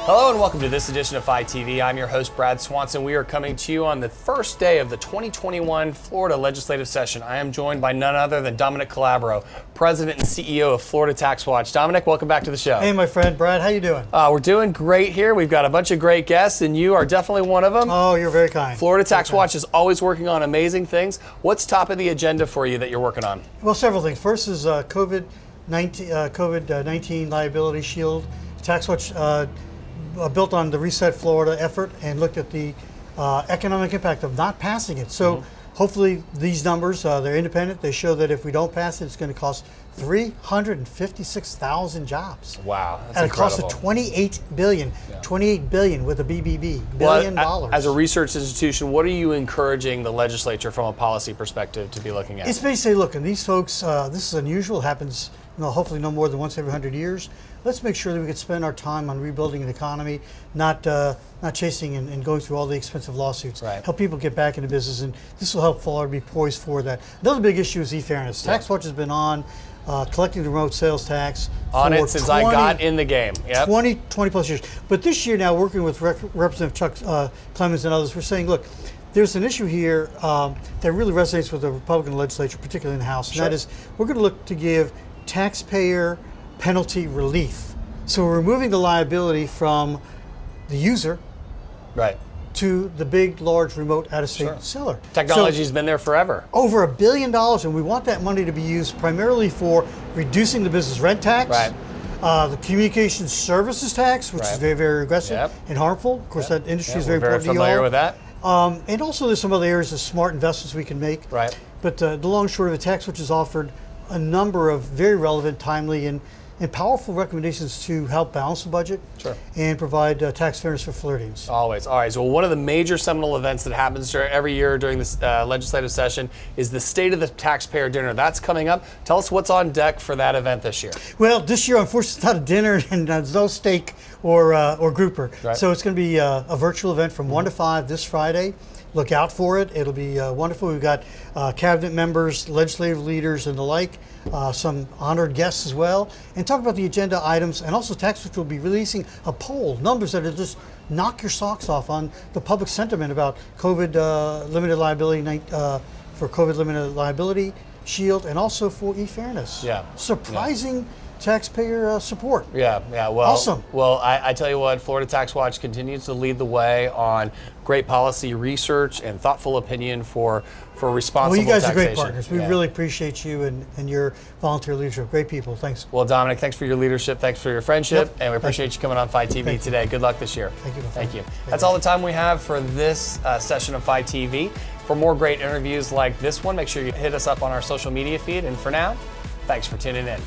Hello and welcome to this edition of FiTV. I'm your host, Brad Swanson. We are coming to you on the first day of the 2021 Florida legislative session. I am joined by none other than Dominic Calabro, President and CEO of Florida TaxWatch. Dominic, welcome back to the show. Hey, my friend, Brad, how you doing? We're doing great here. We've got a bunch of great guests, and you are definitely one of them. Oh, you're very kind. Florida TaxWatch is always working on amazing things. What's top of the agenda for you that you're working on? Well, several things. First is COVID-19 liability shield. TaxWatch built on the Reset Florida effort and looked at the economic impact of not passing it. So hopefully these numbers, they're independent. They show that if we don't pass it, it's going to cost 356,000 jobs. Wow, that's at a incredible. cost of $28 billion. Yeah. $28 billion with a BBB, billion dollars. As a research institution, what are you encouraging the legislature from a policy perspective to be looking at? It's basically, look, and these folks, this is unusual, happens hopefully no more than once every 100 years. Let's make sure that we can spend our time on rebuilding an economy, not chasing and going through all the expensive lawsuits. Right. Help people get back into business, and this will help Florida be poised for that. Another big issue is e-fairness. Yeah. TaxWatch has been on collecting the remote sales tax on it since I got in the game. Yep. 20 plus years. But this year now, working with Representative Chuck Clemens and others, we're saying, look, there's an issue here that really resonates with the Republican legislature, particularly in the House, and that is we're going to look to give taxpayer penalty relief. So we're removing the liability from the user to the big, large, remote, out-of-state seller. Technology's been there forever. Over $1 billion, and we want that money to be used primarily for reducing the business rent tax, the communications services tax, which is very, very aggressive and harmful. Of course, that industry is very important to you all. Familiar with that. And also there's some other areas of smart investments we can make. Right. But the long and short of the TaxWatch has offered a number of very relevant, timely, and powerful recommendations to help balance the budget and provide tax fairness for Floridians. Always. All right. So one of the major seminal events that happens every year during this legislative session is the State of the Taxpayer Dinner. That's coming up. Tell us what's on deck for that event this year. Well, this year, unfortunately, it's not a dinner and there's no steak or grouper. Right. So it's going to be a virtual event from 1 to 5 this Friday. Look out for it. It'll be wonderful. We've got cabinet members, legislative leaders, and the like, some honored guests as well, and talk about the agenda items. And also, TaxWatch will be releasing a poll, numbers that will just knock your socks off on the public sentiment about COVID limited liability for COVID limited liability shield, and also for e-fairness. Yeah. Surprising taxpayer support. Yeah. Well, awesome. Well, I tell you what, Florida TaxWatch continues to lead the way on great policy research and thoughtful opinion for responsible taxation. Well, you guys are great partners. We really appreciate you and your volunteer leadership. Great people. Thanks. Well, Dominic, thanks for your leadership. Thanks for your friendship. And we appreciate you coming on FiTV today. Good luck this year. Thank you. Thank you. That's all the time we have for this session of FiTV. For more great interviews like this one, make sure you hit us up on our social media feed. And for now, thanks for tuning in.